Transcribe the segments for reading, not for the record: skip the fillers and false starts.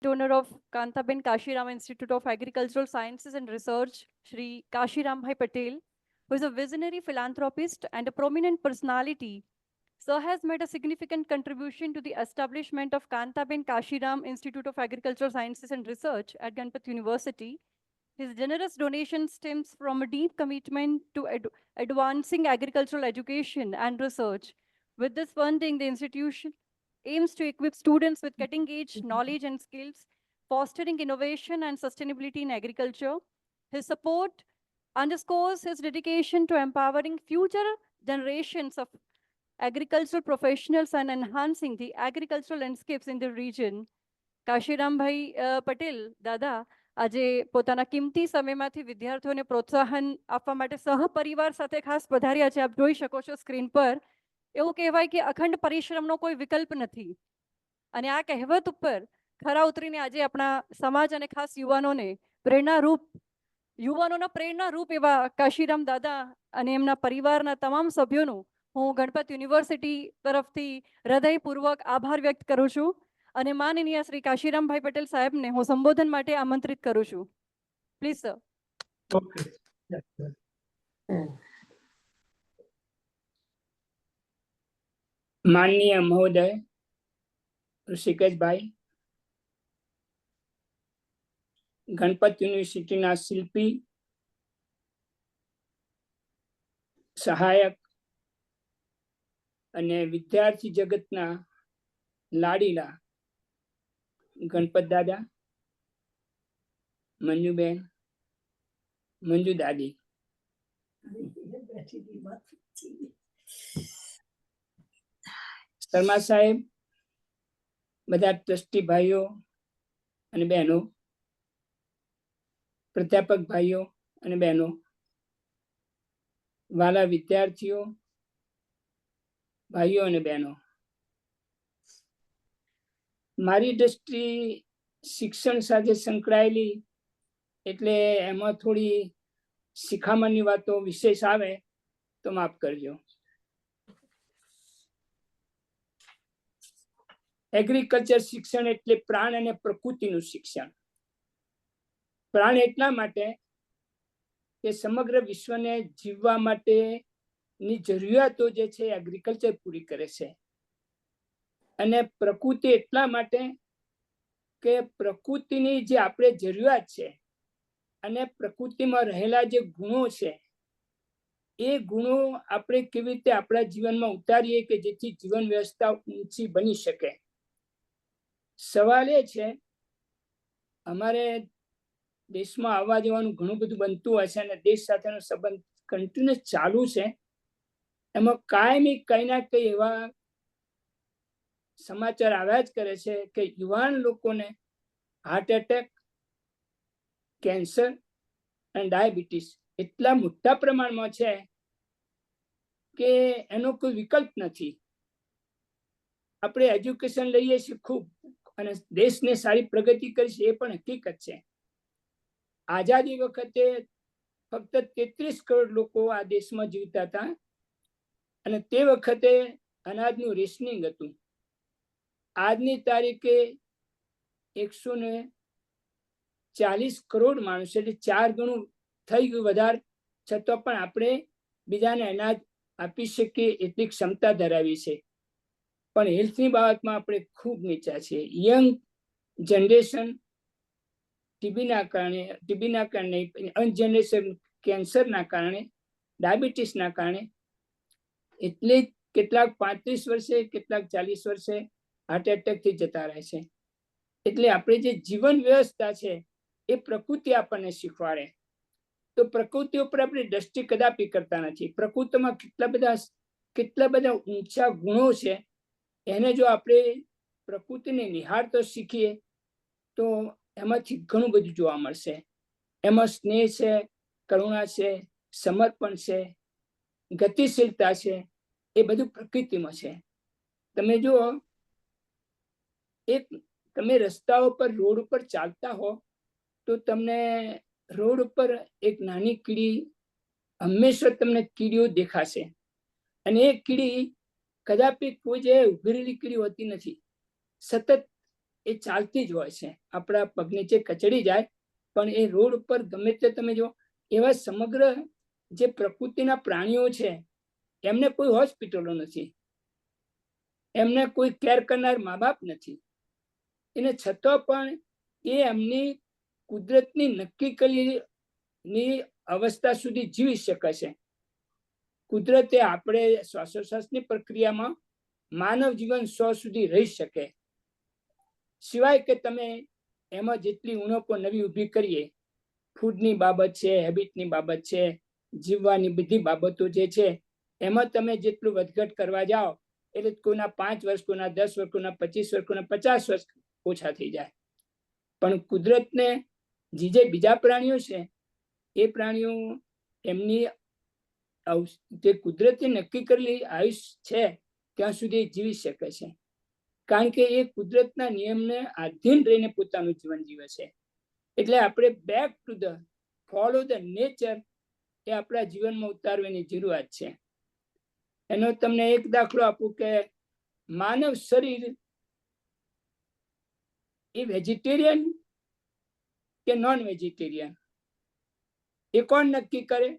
donor of Kantaben Kashiram Institute of Agricultural Sciences and Research, Shri Kashiram Bhai Patel, who is a visionary philanthropist and a prominent personality. Sir has made a significant contribution to the establishment of Kantaben Kashiram Institute of Agricultural Sciences and Research at Ganpat University. His generous donation stems from a deep commitment to advancing agricultural education and research. With this funding, the institution aims to equip students with cutting-edge knowledge and skills, fostering innovation and sustainability in agriculture. His support underscores his dedication to empowering future generations of agricultural professionals and enhancing the agricultural landscapes in the region. Kashirambhai Patel દાદા આજે પોતાના કિંમતી સમયમાંથી વિદ્યાર્થીઓને પ્રોત્સાહન આપવા માટે સહપરિવાર સાથે ખાસ પધાર્યા છે. આપ જોઈ શકો છો સ્ક્રીન પર. એવું કહેવાય કે અખંડ પરિશ્રમનો કોઈ વિકલ્પ નથી, અને આ કહેવત ઉપર ખરા ઉતરીને આજે આપણા સમાજ અને ખાસ યુવાનોના પ્રેરણારૂપ એવા કાશીરામ દાદા અને એમના પરિવારના તમામ સભ્યોનું હું ગણપત યુનિવર્સિટી તરફથી હૃદયપૂર્વક આભાર વ્યક્ત કરું છું અને માનનીય શ્રી કાશીરામભાઈ પટેલ સાહેબને હું સંબોધન માટે આમંત્રિત કરું છું. Please sir. માનનીય મહોદય ઋષિકેશભાઈ, ગણપત યુનિવર્સિટીના શિલ્પી, સહાયક અને વિદ્યાર્થી જગતના લાડીલા ગણપત દાદા, મંજુબેન, મંજુ દાદી, શર્મા સાહેબ, બધા ટ્રસ્ટી ભાઈઓ અને બહેનો, પ્રાધ્યાપક ભાઈઓ અને બહેનો, વાલા વિદ્યાર્થીઓ, ભાઈઓ અને બહેનો, મારી દ્રષ્ટિ શિક્ષણ સાથે સંકળાયેલી એટલે એમાં થોડી શિખામણની વાતો વિશેષ આવે તો માફ કરજો. એગ્રીકલ્ચર શિક્ષણ એટલે પ્રાણ અને પ્રકૃતિનું શિક્ષણ. પ્રાણ એટલા માટે કે સમગ્ર વિશ્વને જીવવા માટેની જરૂરિયાતો જે છે એગ્રીકલ્ચર પૂરી કરે છે, અને પ્રકૃતિ એટલા માટે કે પ્રકૃતિની જે આપણે જરૂરિયાત છે અને પ્રકૃતિમાં રહેલા જે ગુણો છે એ ગુણો આપણે કેવી રીતે આપણા જીવનમાં ઉતારીએ કે જેથી જીવન વ્યવસ્થા ઊંચી બની શકે. સવાલ એ છે, અમારે દેશમાં આવવા જવાનું ઘણું બધું બનતું હોય છે અને દેશ સાથેનો સંબંધ કન્ટિન્યુઅસ ચાલુ છે. એમાં કાયમી કઈ ના કઈ એવા સમાચાર આવ્યા જ કરે છે કે યુવાન લોકોને હાર્ટ એટેક, કેન્સર અને ડાયાબિટીસ એટલા મોટા પ્રમાણમાં છે કે એનો કોઈ વિકલ્પ નથી. આપણે એજ્યુકેશન લઈએ છીએ ખૂબ અને દેશને સારી પ્રગતિ કરી છે એ પણ હકીકત છે. આઝાદી વખતે ફક્ત 33 કરોડ લોકો આ દેશમાં જીવતા હતા અને તે વખતે અનાજનું રેશનિંગ હતું. આજની તારીખે 140 કરોડ માણસો, એટલે 4 ગણું થઈ ગયું વધારે, છતાં પણ આપણે બીજાને અનાજ આપી શકીએ એટલી ક્ષમતા ધરાવી છે. પણ હેલ્થની બાબતમાં આપણે ખૂબ નીચા છીએ. યંગ જનરેશન ટીબીના કારણે જનરેશન કેન્સરના કારણે, ડાયાબિટીસના કારણે, એટલે કેટલાક 35 વર્ષે, કેટલાક 40 વર્ષે હાર્ટ એટેકથી જતા રહે છે. એટલે આપણે જે જીવન વ્યવસ્થા છે એ પ્રકૃતિ આપણને શીખવાડે. તો પ્રકૃતિ ઉપર આપણે દ્રષ્ટિ કદાપી કરતા નથી. પ્રકૃતિમાં કેટલા બધા ઊંચા ગુણો છે, એને જો આપણે પ્રકૃતિને નિહાળતો શીખીએ તો એમાંથી ઘણું બધું જોવા મળશે. એમાં સ્નેહ છે, કરુણા છે, સમર્પણ છે, ગતિશીલતા છે, એ બધું પ્રકૃતિમાં છે. તમે જુઓ, તમે રસ્તાઓ પર, રોડ ઉપર ચાલતા હો તો તમને રોડ ઉપર એક નાની કીડી હંમેશા તમને કીડીઓ દેખાશે, અને એ કીડી કદાપી કોઈ જે ઉભી રહેલી કીડી હોતી નથી. સતત એ ચાલતી જ હોય છે. આપણા પગ નીચે કચડી જાય પણ એ રોડ ઉપર ગમે તે તમે જો, એવા સમગ્ર જે પ્રકૃતિના પ્રાણીઓ છે એમને કોઈ હોસ્પિટલો નથી, એમને કોઈ કેર કરનાર મા બાપ નથી, એને છતાં પણ એ એમની કુદરતની નક્કી કરેલી અવસ્થા સુધી જીવી શકે છે. કુદરતે આપણે શ્વાસોશ્વાસની પ્રક્રિયામાં માનવ જીવન 100 સુધી રહી શકે, સિવાય કે તમે એમાં જેટલી ઉણપો નવી ઊભી કરીએ, ફૂડની બાબત છે, હેબિટની બાબત છે, જીવવાની બધી બાબતો જે છે એમાં તમે જેટલું વધઘટ કરવા જાઓ એટલે કોઈના 5 વર્ષ, કોઈના 10 વર્ષ, કોઈના 25 વર્ષ, કોઈના 50 વર્ષ ઓછા થઈ જાય. પણ કુદરતને જે બીજા પ્રાણીઓ છે એ પ્રાણીઓ એમની જે કુદરતે નક્કી કરેલી આયુષ્ય છે ત્યાં સુધી જીવી શકે છે, કારણ કે એ કુદરતના નિયમને આધીન રહીને પોતાનું જીવન જીવે છે. એટલે આપણે back to the follow the nature એ આપણા જીવનમાં ઉતારવાની જરૂરિયાત છે. એનો તમને એક દાખલો આપું કે માનવ શરીર એ વેજીટેરિયન કે નોન વેજીટેરિયન એ કોણ નક્કી કરે?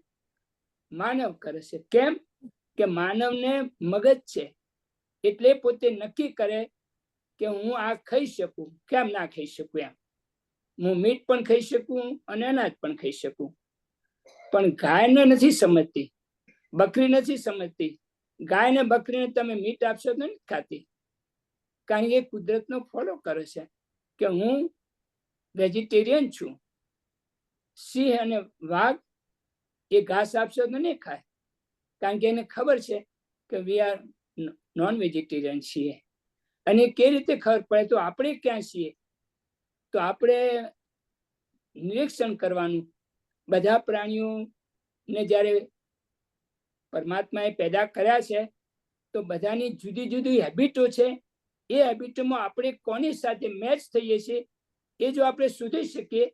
માનવ કરે છે. કેમ કે માનવને મગજ છે એટલે પોતે નક્કી કરે કે હું આ ખાઈ શકું, કેમ ના ખાઈ શકું, એમ હું મીટ પણ ખાઈ શકું અને અનાજ પણ ખાઈ શકું. પણ ગાયને નથી સમજતી, બકરી નથી સમજતી. ગાય ને બકરીને તમે મીટ આપશો તો નથી ખાતી, કારણ કે કુદરતનો ફોલો કરે છે કે હું વેજીટેરિયન છું. સિંહ અને વાઘ એ ઘાસ આપશો તો નહીં ખાય, કારણ કે એને ખબર છે કે વી આર નોન વેજીટેરિયન છીએ. અને કેવી રીતે ખબર પડે? તો આપણે ક્યાં છીએ? તો આપણે નિરીક્ષણ કરવાનું. બધા પ્રાણીઓને જ્યારે પરમાત્માએ પેદા કર્યા છે તો બધાની જુદી જુદી હેબિટો છે. એ હેબિટોમાં આપણે કોની સાથે મેચ થઈએ છીએ એ જો આપણે શોધી શકીએ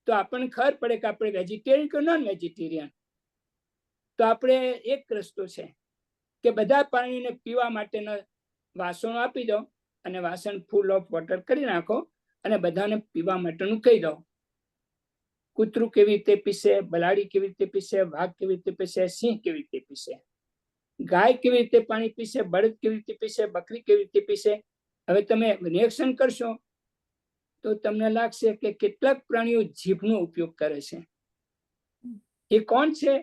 તો આપણને ખબર પડે કે આપણે વેજીટેરિયન કે નોન વેજીટેરિયન. તો આપણે એક રસ્તો છે કે બધા પાણીને પીવા માટેના વાસણો આપી દો અને વાસણ ફૂલ ઓફ વોટર કરી નાખો અને બધાને પીવા માટેનું કહી દો. કૂતરું કેવી રીતે પીશે, બલાડી કેવી રીતે પીશે, વાઘ કેવી રીતે પીશે, સિંહ કેવી રીતે પીશે, ગાય કેવી રીતે પાણી પીશે, બળદ કેવી રીતે પીશે, બકરી કેવી રીતે પીશે. હવે તમે નિરીક્ષણ કરશો તો તમને લાગશે કે કેટલાક પ્રાણીઓ જીભનો ઉપયોગ કરે છે. એ કોણ છે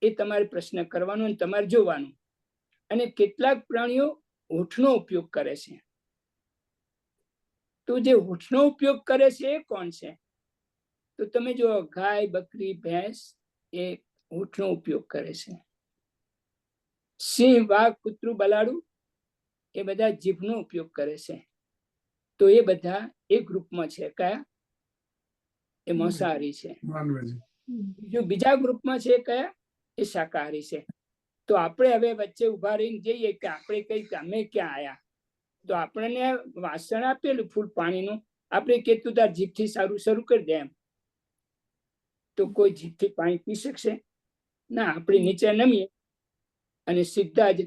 એ તમારે પ્રશ્ન કરવાનો અને તમારે જોવાનું. અને કેટલાક પ્રાણીઓ હોઠનો ઉપયોગ કરે છે. તો જે હોઠનો ઉપયોગ કરે છે એ કોણ છે? તો તમે જો ગાય, બકરી, ભેંસ એ હોઠનો ઉપયોગ કરે છે. સિંહ, વાઘ, કૂતરું, બલાડું એ બધા જીભનો ઉપયોગ કરે છે. તો એ બધા એ ગ્રુપમાં છે. કયા? એ માંસાહારી છે. બીજા ગ્રુપમાં છે કયા? એ શાકાહારી છે. તો આપણે હવે વચ્ચે ઉભા રહીને જઈએ કે આપણે કઈ અમે ક્યાં આયા? તો આપણને વાસણ આપેલું ફૂલ પાણીનું, આપણે કીધું તાર જીભથી સારું શરૂ કરી દે એમ. તો કોઈ જીભથી પાણી પી શકશે ના? આપણે નીચે નમીએ અને સીધા જ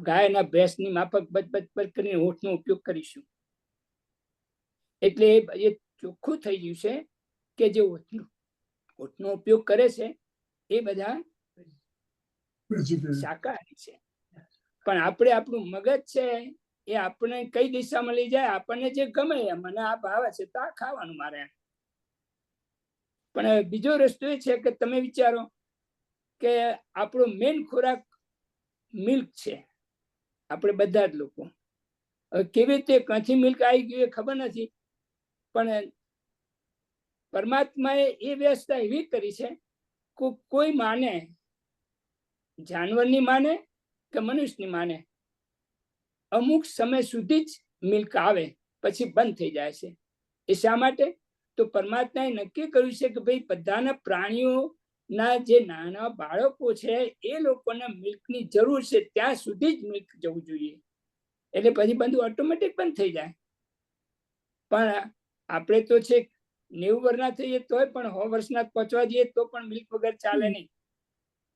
ગાયના ભેંસની માફક બચ કરીને હોઠનો ઉપયોગ કરીશું. એટલે એ ચોખ્ખું થઈ ગયું છે કે જે હોઠનો ઉપયોગ કરે છે એ બધા શાકાહારી છે. પણ આપણે આપણું મગજ છે એ આપણે કઈ દિશામાં લઈ જાય, આપણને જે ગમે મને આ ભાવે છે તો આ ખાવાનું મારે. પણ બીજો રસ્તો એ છે કે તમે વિચારો કે આપણો મેઇન ખોરાક મિલ્ક છે. આપણે બધા જ લોકો કેવી રીતે ક્યાંથી મિલ્ક આવી ગયું એ ખબર નથી, પણ પરમાત્માએ એ વ્યવસ્થા એવી કરી છે કે કોઈ માને, જાનવરની માને કે મનુષ્યની માને, અમુક સમય સુધી જ મિલ્ક આવે પછી બંધ થઈ જાય છે. એ શા માટે? તો પરમાત્માએ નક્કી કર્યું છે કે ભાઈ બધાના પ્રાણીઓના જે નાના બાળકો છે એ લોકોને મિલ્કની જરૂર છે, ત્યાં સુધી જ મિલ્ક જવું જોઈએ. એટલે પછી બધું ઓટોમેટિક બંધ થઈ જાય. પણ આપણે તો છે 90 વર્ષના થઈએ તોય પણ 100 વર્ષના પહોંચવા જઈએ તો પણ મિલ્ક વગર ચાલે નહીં.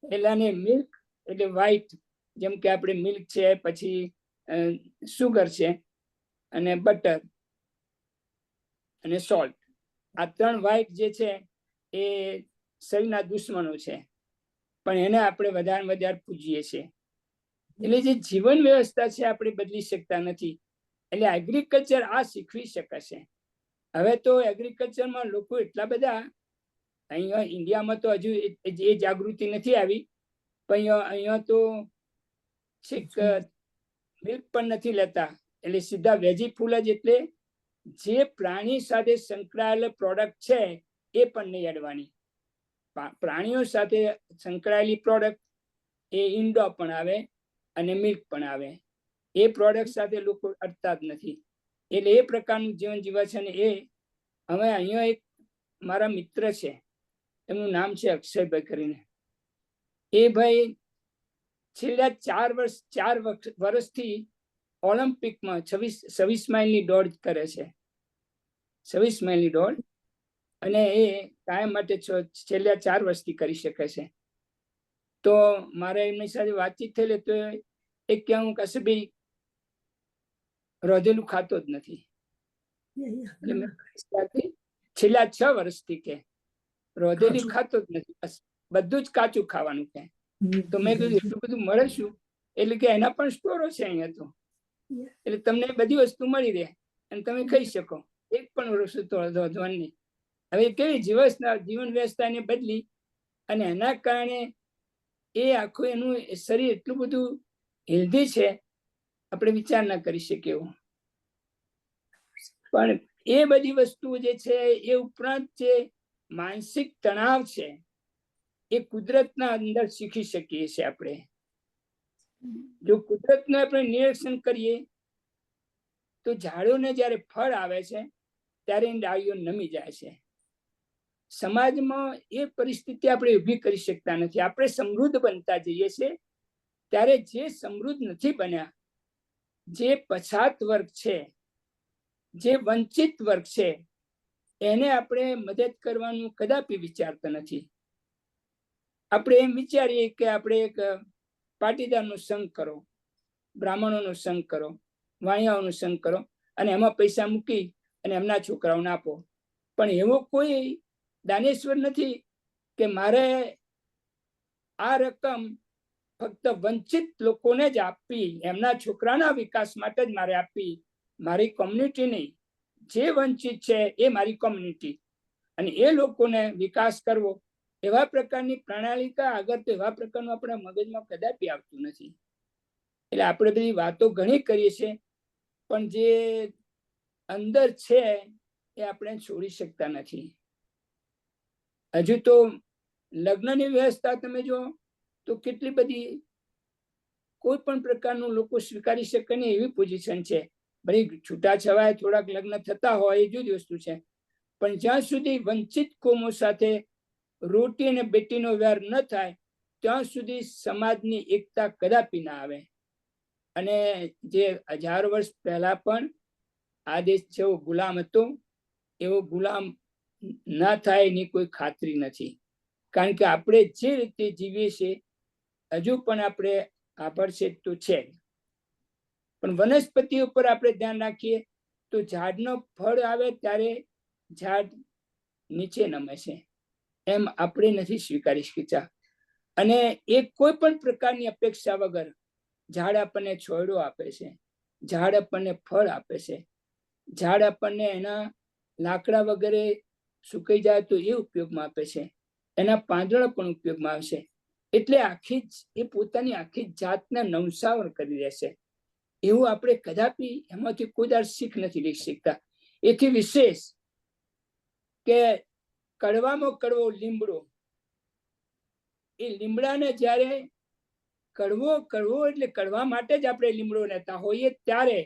એટલે મિલ્ક એટલે વ્હાઈટ, જેમ કે આપણે મિલ્ક છે, પછી સુગર છે અને બટર, અને સોલ્ટ. આ 3 વ્હાઈટ જે છે એ શરીરના દુશ્મનો છે, પણ એને આપણે વધારે પૂજીએ છીએ. એટલે જે જીવન વ્યવસ્થા છે આપણે બદલી શકતા નથી. એટલે એગ્રીકલ્ચર આ શીખવી શકાશે. હવે તો એગ્રીકલ્ચરમાં લોકો એટલા બધા, અહીંયા ઇન્ડિયામાં તો હજુ એ જાગૃતિ નથી આવી, પણ અહીંયા તો છેક મિલ્ક પણ નથી લેતા, એટલે સીધા વેજી ફૂલ જ, એટલે જે પ્રાણી સાથે સંકળાયેલ પ્રોડક્ટ છે એ પણ નહીં અડવાની. પ્રાણીઓ સાથે સંકળાયેલી પ્રોડક્ટ એ ઈંડો પણ આવે અને મિલ્ક પણ આવે, એ પ્રોડક્ટ સાથે લોકો અડતા જ નથી. એટલે એ પ્રકારનું જીવન જીવે છે. ને એ હવે અહીંયા એક મારા મિત્ર છે, એમનું નામ છે અક્ષયભાઈ કરીને. એ ભાઈ છેલ્લા 4 વર્ષથી ઓલિમ્પિકમાં 26 માઇલની દોડ કરે છે, 26 માઇલની દોડ, અને એ કાયમ માટે છેલ્લા 4 વર્ષથી કરી શકે છે. તો મારે એમની સાથે વાતચીત થયેલી, તો એક કે હું કશે બી રોધેલું ખાતો જ નથી. છેલ્લા 6 વર્ષથી કે રોધેલું ખાતો જ નથી, બસ બધું જ કાચું ખાવાનું કે. તો મેં કીધું એટલું બધું મળે શું? એટલે કે એના પણ સ્ટોરો છે અહીંયા તો, એટલે તમને બધી વસ્તુ મળી રહે અને તમે ખાઈ શકો, એક પણ વસ્તુ રોધવાની નહીં. હવે કેવી જીવન વ્યવસ્થાને બદલી, અને એના કારણે એ આખું એનું શરીર એટલું બધું હેલ્ધી છે, આપણે વિચાર ના કરી શકીએ એવું. પણ એ બધી વસ્તુઓ જે છે, એ ઉપરાંત જે માનસિક તણાવ છે એ કુદરતના અંદર શીખી શકીએ છીએ આપણે. જો કુદરતનું આપણે નિરીક્ષણ કરીએ તો ઝાડોને જ્યારે ફળ આવે છે ત્યારે એની ડાળીઓ નમી જાય છે. સમાજમાં એ પરિસ્થિતિ આપણે ઊભી કરી શકતા નથી. આપણે સમૃદ્ધ બનતા જઈએ છીએ ત્યારે જે સમૃદ્ધ નથી બન્યા, જે પછાત વર્ગ છે, જે વંચિત વર્ગ છે, એને આપણે મદદ કરવાનું કદાપી વિચારતા નથી. આપણે એમ વિચારીએ કે આપણે એક પાટીદારનો સંઘ કરો, બ્રાહ્મણોનો સંઘ કરો, વાણિયાઓનો સંઘ કરો, અને એમાં પૈસા મૂકી અને એમના છોકરાઓને આપો. પણ એવો કોઈ દાનેશ્વર નથી કે મારે આ રકમ ફક્ત વંચિત લોકોને જ આપવી, એમના છોકરાના વિકાસ માટે જ મારે આપવી, મારી કોમ્યુનિટી નહીં. જે વંચિત છે એ મારી કોમ્યુનિટી, અને એ લોકોને વિકાસ કરવો. એવા પ્રકારની પ્રણાલિકા આગળ તો એવા પ્રકારનું આપણા મગજમાં કદાપી આવતું નથી. એટલે આપણે બધી વાતો ઘણી કરીએ છીએ, પણ જે અંદર છે એ આપણે છોડી શકતા નથી. હજુ તો લગ્નની વ્યવસ્થા તમે જો તો કેટલી બધી, કોઈ પણ પ્રકારનું લોકો સ્વીકારી શકે નહીં એવી પોઝિશન છે. ભલે છૂટાછવાય થોડાક લગ્ન થતા હોય એ જુદી વસ્તુ છે, પણ જ્યાં સુધી વંચિત કોમો સાથે રોટી અને બેટીનો વ્યવહાર ન થાય ત્યાં સુધી સમાજની એકતા કદાપી ના આવે. અને જે 1000 વર્ષ પહેલા પણ આ દેશ જેવો ગુલામ હતો, એવો ગુલામ ના થાય એની કોઈ ખાતરી નથી. કારણ કે આપણે જે રીતે જીવીએ છીએ હજુ પણ આપણે આભાર છે તો છે. પણ વનસ્પતિ ઉપર આપણે ધ્યાન રાખીએ તો ઝાડનો ફળ આવે ત્યારે ઝાડ નીચે નમે છે, એમ આપણે નથી સ્વીકારી શકતા. અને એ કોઈ પણ પ્રકારની અપેક્ષા વગર ઝાડ આપણને છોડો આપે છે, ઝાડ આપણને ફળ આપે છે, ઝાડ આપણને એના લાકડા વગેરે સુકાઈ જાય તો એ ઉપયોગમાં આપે છે, એના પાંદડા પણ ઉપયોગમાં આવશે. એટલે એ પોતાની આખી જાતને નવસાવર કરી રહેશે. એવું આપણે કદાપી એમાંથી કોઈ દર શીખ નથી લઈ શકતા. એથી વિશેષ કે કડવામાં કડવો લીમડો, એ લીમડાને જ્યારે કડવો એટલે કડવા માટે જ આપણે લીમડો લેતા હોઈએ, ત્યારે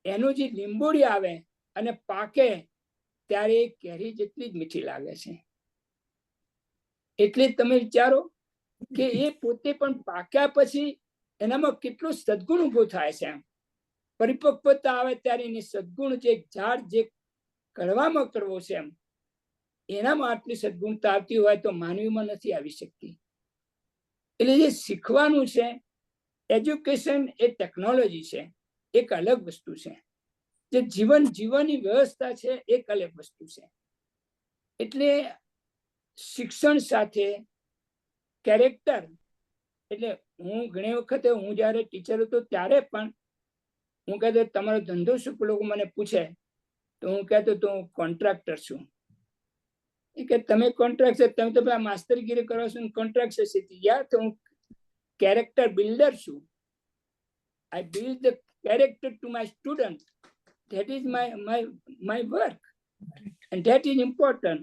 એનું જે લીંબોડી આવે અને પાકે ત્યારે એ કેરી જેટલી જ મીઠી લાગે છે. એટલે તમે વિચારો કે એ પોતે પણ પાક્યા પછી એનામાં કેટલું સદગુણ ઉભો થાય છે. પરિપક્વતા આવે ત્યારે એની સદગુણ, જે ઝાડ જે કડવામાં કડવો છે એમ એનામાં આટલી સદગુણતા આવતી હોય તો માનવીમાં નથી આવી શકતી. એટલે જે શીખવાનું છે, એજ્યુકેશન એ ટેકનોલોજી છે, એક અલગ વસ્તુ છે. જે જીવનની વ્યવસ્થા છે એક અલગ વસ્તુ છે. એટલે શિક્ષણ સાથે કેરેક્ટર, એટલે હું ઘણી વખતે હું જ્યારે ટીચર હતો ત્યારે પણ હું કહેતો તમારો ધંધો શું, લોકો મને પૂછે તો હું કહેતો તો હું કોન્ટ્રાક્ટર છું. એ કે તમે કોન્ટ્રાક્ટર, તમે તો પેલા માસ્તરગીરી કરો છો ને કોન્ટ્રાક્ટર શીખી ગયા, તો હું કેરેક્ટર બિલ્ડર છું. I build the character to my student. That is my work, and that is important.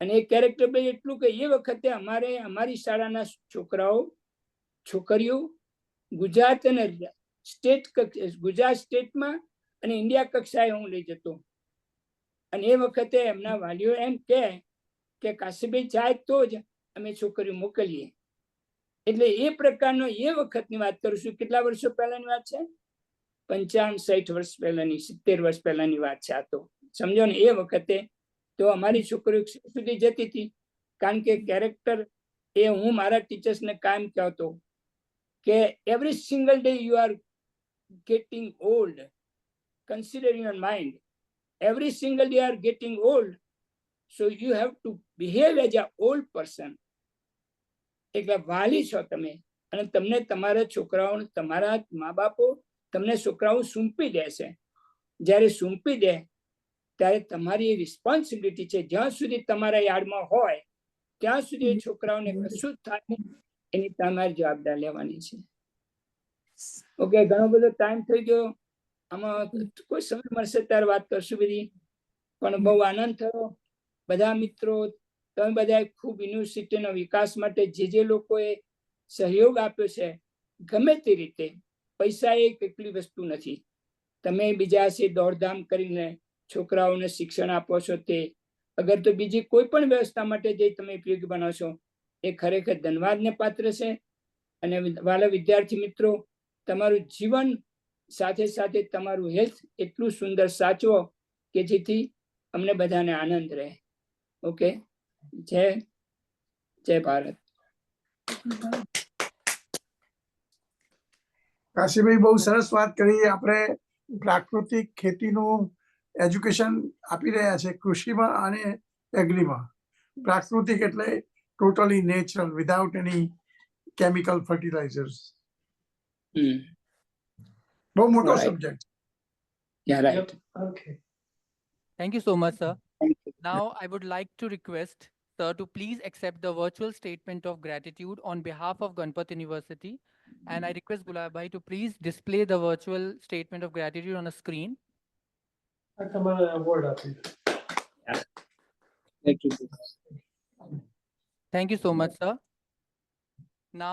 અને એ કેરેક્ટર બિલ્ડ એટલું કે એ વખતે અમારી શાળાના છોકરાઓ છોકરીઓ ગુજરાત અને ગુજરાત સ્ટેટમાં અને ઇન્ડિયા કક્ષાએ હું લઈ જતો. અને એ વખતે એમના વાલીઓ એમ કે કાશીભાઈ જાય તો જ અમે છોકરીઓ મોકલીએ. એટલે એ પ્રકારનો એ વખતની વાત કરું છું. કેટલા વર્ષો પહેલાની વાત છે? 55-60 વર્ષ પહેલાની, 70 વર્ષ પહેલાની વાત છે આ તો. સમજો ને, એ વખતે તો અમારી છોકરીઓ સુધી જતી હતી. કારણ કે કેરેક્ટર એ હું મારા ટીચર્સને કાયમ કહેતો કે every single day you are getting old. Consider your mind. Every single day you are getting old. So you have to behave as an old person. એટલે વાલી છો તમે, અને તમને તમારા છોકરાઓ, તમારા મા બાપો તમને છોકરાઓ સૂંપી દે છે. જ્યારે સૂંપી દે ત્યારે તમારી રિસ્પોન્સિબિલિટી છે, જ્યાં સુધી તમારા યાર્ડમાં હોય ત્યાં સુધી એ છોકરાઓને કશું થાય એની તમારી જવાબદારી લેવાની છે. ઓકે, ઘણો બધો ટાઈમ થઈ ગયો. આમાં કોઈ સમય મળશે ત્યારે વાત કરશું બધી. પણ બહુ આનંદ થયો. બધા મિત્રો, તમે બધા ખૂબ યુનિવર્સિટીના વિકાસ માટે જે લોકોએ સહયોગ આપ્યો છે, ગમે તે રીતે, પૈસા એ કેટલી વસ્તુ નથી. તમે બીજા છે દોડધામ કરીને છોકરાઓને શિક્ષણ આપો છો, તે અગર તો બીજી કોઈ પણ વ્યવસ્થા માટે જે તમે ઉપયોગી બનો છો, એ ખરેખર ધન્યવાદને પાત્ર છે. અને વાલા વિદ્યાર્થી મિત્રો, તમારું જીવન સાથે સાથે તમારું હેલ્થ એટલું સુંદર સાચવો કે જેથી અમને બધાને આનંદ રહે. ઓકે, જય ભારત. કાશીભાઈ, બહુ સરસ વાત કરી. આપણે પ્રાકૃતિક ખેતીનું એજ્યુકેશન આપી રહ્યા છે કૃષિમાં અને એગ્રીમાં. પ્રાકૃતિક એટલે totally natural, without any chemical fertilisers. બહુ મોટો subject. Yeah, right. Okay. Thank you so much, sir. Thank you. Now, I would like to request sir to please accept the virtual statement of gratitude on behalf of Ganpat University. And I request Gulab Bhai to please display the virtual statement of gratitude on a screen. Thank you. Thank you so much, sir. Now,